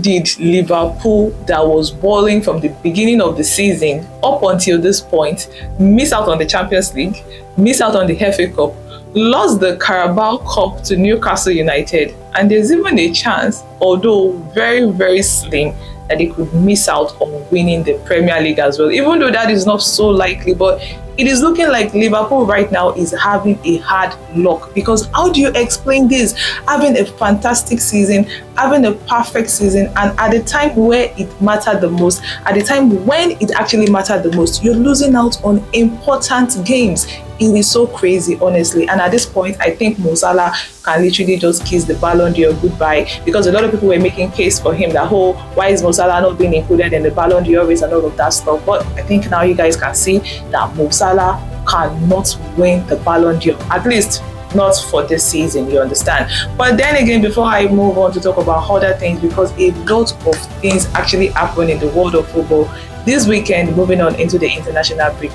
did Liverpool, that was balling from the beginning of the season up until this point, miss out on the Champions League, miss out on the FA Cup, lost the Carabao Cup to Newcastle United, and there's even a chance, although very, very slim, that they could miss out on winning the Premier League as well, even though that is not so likely. But it is looking like Liverpool right now is having a hard luck, because how do you explain this? Having a fantastic season, having a perfect season, and at the time where it mattered the most, at the time when it actually mattered the most, you're losing out on important games. It is so crazy, honestly. And at this point, I think Mosalah can literally just kiss the Ballon d'Or goodbye, because a lot of people were making case for him that, oh, why is Mosalah not being included in the Ballon d'Or race and all of that stuff. But I think now you guys can see that Mosalah cannot win the Ballon d'Or, at least not for this season, you understand. But then again, before I move on to talk about other things, because a lot of things actually happen in the world of football this weekend, moving on into the international break.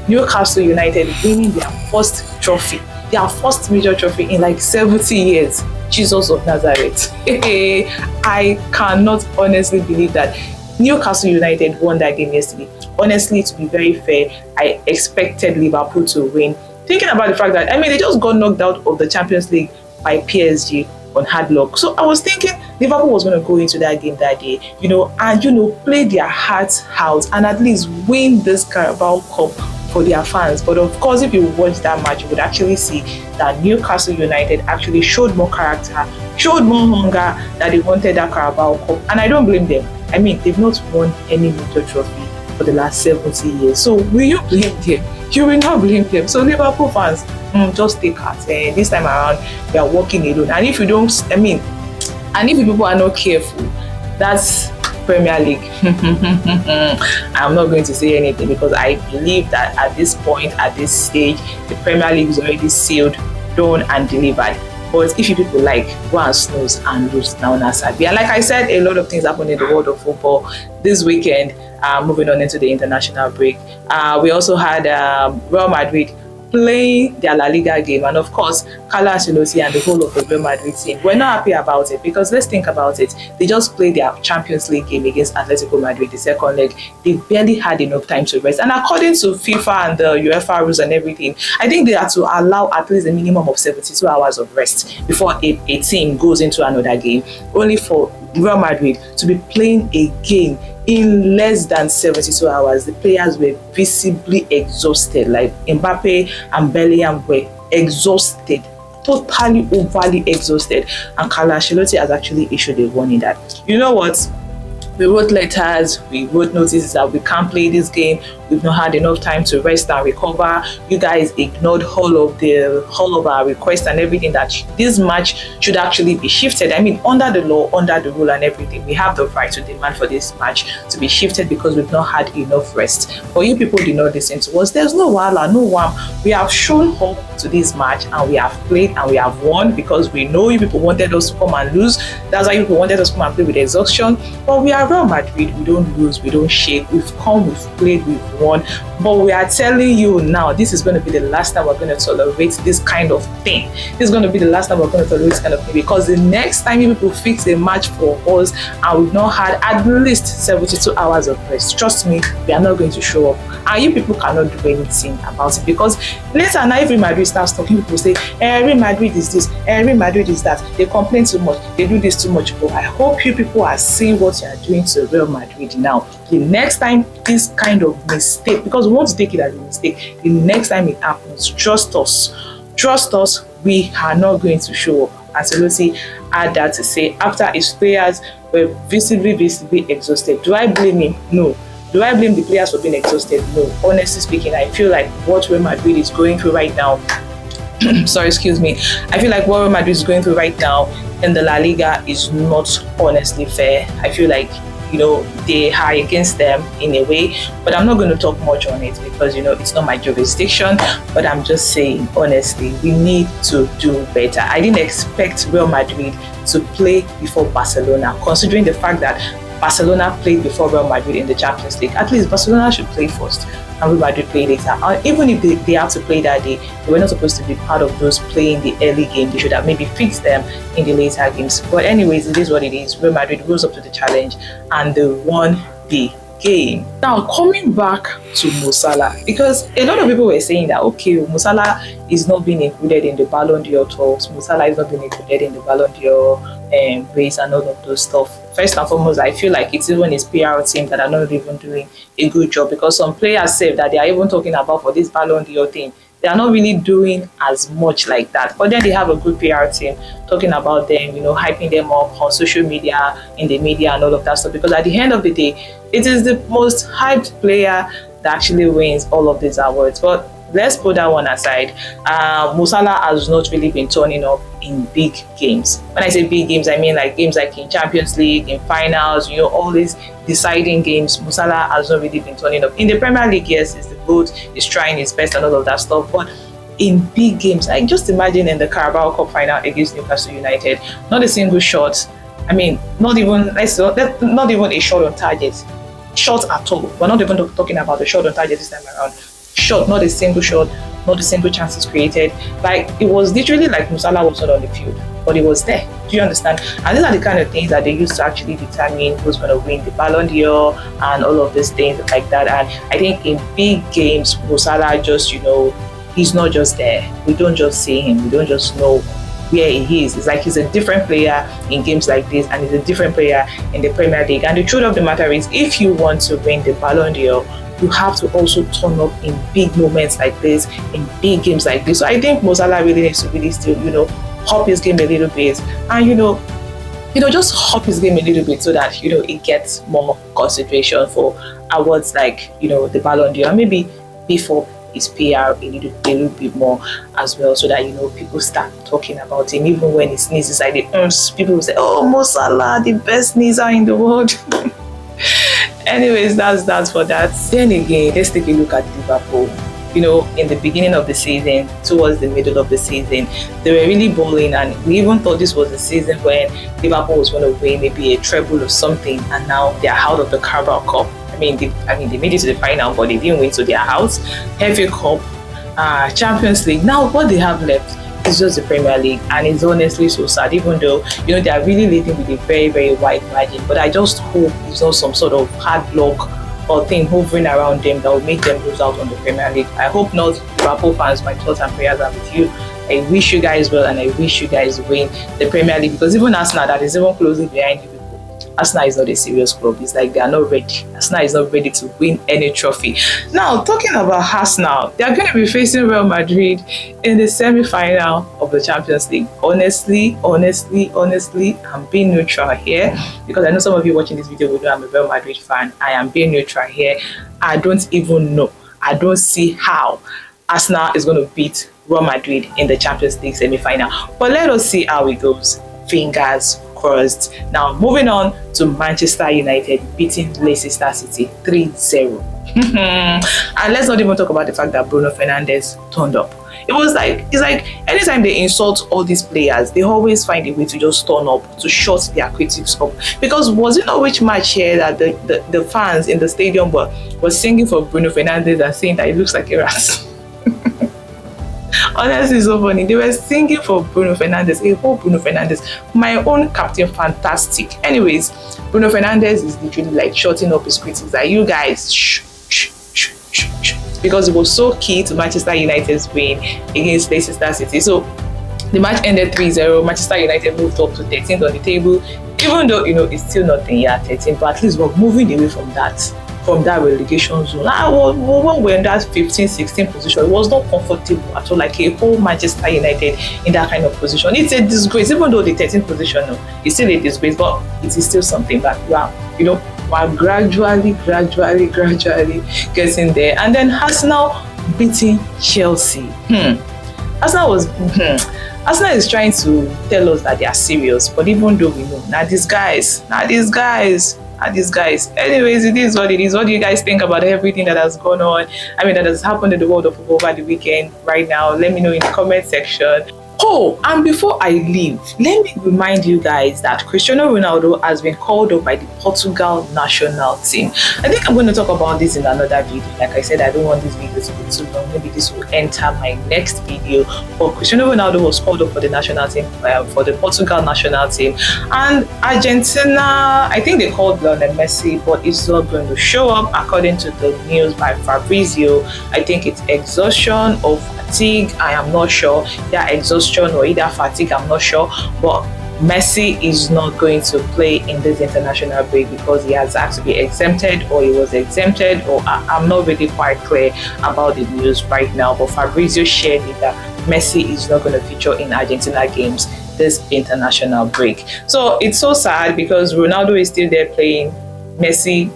Newcastle United winning their first trophy, their first major trophy in like 70 years. Jesus of Nazareth. I cannot honestly believe that Newcastle United won that game yesterday. Honestly, to be very fair, I expected Liverpool to win. Thinking about the fact that, I mean, they just got knocked out of the Champions League by PSG on hard luck. So I was thinking Liverpool was going to go into that game that day, and play their hearts out and at least win this Carabao Cup for their fans. But of course, if you watch that match, you would actually see that Newcastle United actually showed more character, showed more hunger, that they wanted that Carabao Cup. And I don't blame them. I mean, they've not won any major trophy for the last 70 years. So will you blame them? You will not blame them. So Liverpool fans, just take heart. This time around, they are walking alone. And if you don't, and if people are not careful, that's Premier League. I'm not going to say anything, because I believe that at this point, at this stage, the Premier League is already sealed, done and delivered. But if you people like, go and snooze and lose now, Nasabi. And like I said, a lot of things happen in the world of football this weekend. Moving on into the international break, we also had Real Madrid playing their La Liga game, and of course Carlo Ancelotti and the whole of the Real Madrid team were not happy about it, because let's think about it. They just played their Champions League game against Atletico Madrid, the second leg. They barely had enough time to rest, and according to FIFA and the UEFA rules and everything, I think they are to allow at least a minimum of 72 hours of rest before a team goes into another game. Only for Real Madrid to be playing a game in less than 72 hours, the players were visibly exhausted. Like Mbappe and Bellingham were exhausted, totally overly exhausted. And Carlo Ancelotti has actually issued a warning that, you know what, we wrote letters, we wrote notices that we can't play this game. We've not had enough time to rest and recover. You guys ignored all of our requests and everything, that this match should actually be shifted. I mean, under the law, under the rule and everything, we have the right to demand for this match to be shifted because we've not had enough rest. But you people did not listen to us. There's no wala, no wham. We have shown up to this match and we have played and we have won, because we know you people wanted us to come and lose. That's why you people wanted us to come and play with exhaustion. But we are Real Madrid. We don't lose, we don't shake. We've come, we've played, we've won. But we are telling you now, this is going to be the last time we're going to tolerate this kind of thing. This is going to be the last time we're going to tolerate this kind of thing, because the next time you people fix a match for us and we've not had at least 72 hours of rest, trust me, we are not going to show up. And you people cannot do anything about it, because later now, if Real Madrid starts talking, people say, Real Madrid is this, Real Madrid is that. They complain too much, they do this too much. But I hope you people are seeing what you are doing to Real Madrid now. The next time this kind of mistake, because we want to take it as a mistake, the next time it happens, trust us, we are not going to show up. Ancelotti had that to say after his players were visibly exhausted. Do I blame him? No. Do I blame the players for being exhausted? No. Honestly speaking, I feel like what Real Madrid is going through right now, sorry, excuse me. I feel like what Real Madrid is going through right now in the La Liga is not honestly fair. I feel like, they are against them in a way, but I'm not going to talk much on it because, it's not my jurisdiction. But I'm just saying, honestly, we need to do better. I didn't expect Real Madrid to play before Barcelona, considering the fact that Barcelona played before Real Madrid in the Champions League. At least Barcelona should play first and Real Madrid play later. Even if they have to play that day, they were not supposed to be part of those playing the early game. They should have maybe fixed them in the later games. But anyways, it is what it is. Real Madrid rose up to the challenge and they won the game. Now, coming back to Mosalah, because a lot of people were saying that, okay, Mosalah is not being included in the Ballon d'Or talks, Mosalah is not being included in the Ballon d'Or race and all of those stuff. First and foremost, I feel like it's even his PR team that are not even doing a good job, because some players say that they are even talking about for this Ballon d'Or thing, they are not really doing as much like that. But then they have a good PR team talking about them, you know, hyping them up on social media, in the media and all of that stuff. Because at the end of the day, it is the most hyped player that actually wins all of these awards. But let's put that one aside. Mosalah has not really been turning up in big games. When I say big games, I mean like games like in Champions League, in finals, you know, all these deciding games. Mosalah has not really been turning up. In the Premier League, yes, it's the GOAT, he's trying his best and all of that stuff. But in big games, like just imagine in the Carabao Cup final against Newcastle United, not a single shot. I mean, not even a shot on target. Shot at all. We're not even talking about the shot on target this time around. Shot, not a single shot, not a single chances created. Like, it was literally like Mosalah was not on the field, but he was there. Do you understand? And these are the kind of things that they used to actually determine who's going to win the Ballon d'Or and all of these things like that. And I think in big games, Mosalah just, you know, he's not just there. We don't just see him. We don't just know where he is. It's like he's a different player in games like this, and he's a different player in the Premier League. And the truth of the matter is, if you want to win the Ballon d'Or, you have to also turn up in big moments like this, in big games like this. So I think Mosalah really needs to really still, you know, hop his game a little bit, and you know, just hop his game a little bit so that, you know, it gets more consideration for awards like, you know, the Ballon d'Or, and maybe before his PR a little bit more as well, so that, you know, people start talking about him. Even when he sneezes like the people will say, oh, Mosalah, the best sneezer in the world. Anyways, that's for that. Then again, let's take a look at Liverpool. You know, in the beginning of the season, towards the middle of the season, they were really balling, and we even thought this was the season when Liverpool was going to win maybe a treble or something, and now they are out of the Carabao Cup. I mean, they made it to the final, but they didn't win, so they are out. FA Cup, Champions League. Now, what they have left is just the Premier League, and it's honestly so sad. Even though, you know, they are really leading with a very, very wide margin, but I just hope it's not some sort of hard luck or thing hovering around them that will make them lose out on the Premier League. I hope not. Liverpool fans, my thoughts and prayers are with you. I wish you guys well, and I wish you guys win the Premier League, because even Arsenal, that is even closely behind you, Arsenal is not a serious club. It's like they are not ready. Arsenal is not ready to win any trophy. Now, talking about Arsenal, they are going to be facing Real Madrid in the semi-final of the Champions League. Honestly, I'm being neutral here, because I know some of you watching this video will know I'm a Real Madrid fan. I am being neutral here. I don't even know. I don't see how Arsenal is going to beat Real Madrid in the Champions League semi-final. But let us see how it goes. Fingers crossed. Now, moving on to Manchester United beating Leicester City 3-0. And let's not even talk about the fact that Bruno Fernandes turned up. It's like anytime they insult all these players, they always find a way to just turn up, to shut their critics up. Because was it not which match here that the fans in the stadium were singing for Bruno Fernandes and saying that he looks like a rat? Honestly, it's so funny. They were singing for Bruno Fernandes, a whole Bruno Fernandes, my own Captain Fantastic. Anyways, Bruno Fernandes is literally like shutting up his critics, like, you guys, shh, because it was so key to Manchester United's win against Leicester City. So the match ended 3-0. Manchester United moved up to 13th on the table, even though, you know, it's still nothing yet 13, but at least we're moving away from that relegation zone. When we're in that 15-16 position, it was not comfortable at all, like a whole Manchester United in that kind of position. It's a disgrace. Even though the 13th position, it's still a disgrace, but it is still something that we're gradually getting there. And then Arsenal beating Chelsea. Arsenal is trying to tell us that they are serious, but even though we know, now these guys. Anyways, it is what it is. What do you guys think about everything that has gone on? I mean, that has happened in the world of football over the weekend right now? Let me know in the comment section. Oh, and before I leave, let me remind you guys that Cristiano Ronaldo has been called up by the Portugal national team. I think I'm going to talk about this in another video. Like I said, I don't want this video to be too long. Maybe this will enter my next video. But Cristiano Ronaldo was called up for the national team, for the Portugal national team. And Argentina, I think they called Leo Messi, but it's not going to show up according to the news by Fabrizio. I think it's exhaustion or fatigue. I am not sure. Yeah, exhaustion or either fatigue, I'm not sure, but Messi is not going to play in this international break because he has asked to be exempted, or he was exempted, or I'm not really quite clear about the news right now, but Fabrizio shared it that Messi is not going to feature in Argentina games this international break. So it's so sad because Ronaldo is still there playing. Messi,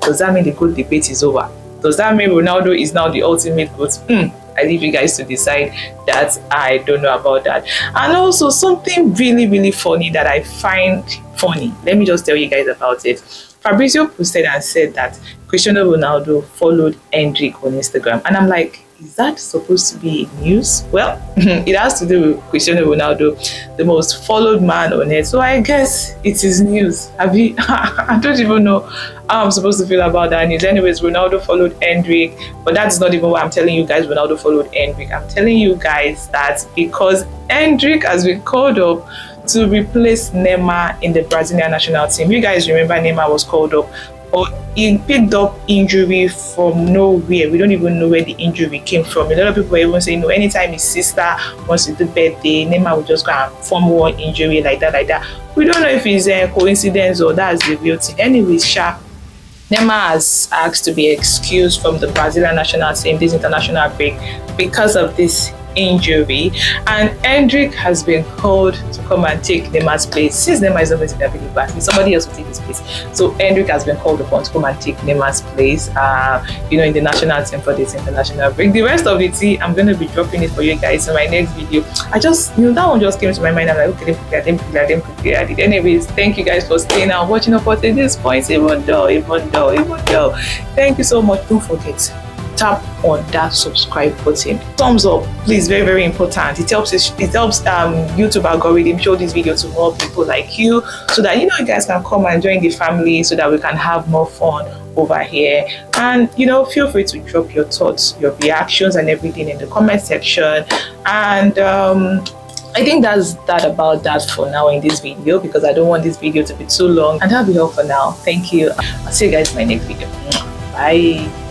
does that mean the GOAT debate is over? Does that mean Ronaldo is now the ultimate GOAT? I leave you guys to decide that. I don't know about that. And also something really funny that I find funny. Let me just tell you guys about it. Fabrizio posted and said that Cristiano Ronaldo followed Endrick on Instagram. And I'm like, is that supposed to be news? Well, it has to do with Cristiano Ronaldo, the most followed man on earth. So I guess it is news. I don't even know how I'm supposed to feel about that news. Anyways, Ronaldo followed Endrick, but that's not even why I'm telling you guys Ronaldo followed Endrick. I'm telling you guys that because Endrick has been called up to replace Neymar in the Brazilian national team. You guys remember Neymar was called up, but he picked up injury from nowhere. We don't even know where the injury came from. A lot of people were even saying, no, anytime his sister wants to do birthday, Neymar will just go and form one injury like that. We don't know if it's a coincidence or that's the real thing. Anyways, Neymar has asked to be excused from the Brazilian national team this international break because of this injury, and Endrick has been called to come and take Neymar's place. Since Neymar is not going to be available, somebody else will take his place. So Endrick has been called upon to come and take Neymar's place, in the national team for this international break. The rest of the team, I'm going to be dropping it for you guys in my next video. I just, that one just came to my mind. I'm like, okay, I didn't prepare it. Anyways, thank you guys for staying and watching up until this point, even though. Thank you so much. Don't forget, tap on that subscribe button, thumbs up please, very important. It helps YouTube algorithm show this video to more people like you, so that you guys can come and join the family, so that we can have more fun over here. And feel free to drop your thoughts, your reactions and everything in the comment section. And I think that's about that for now in this video, because I don't want this video to be too long. And that'll be all for now. Thank you. I'll see you guys in my next video. Bye.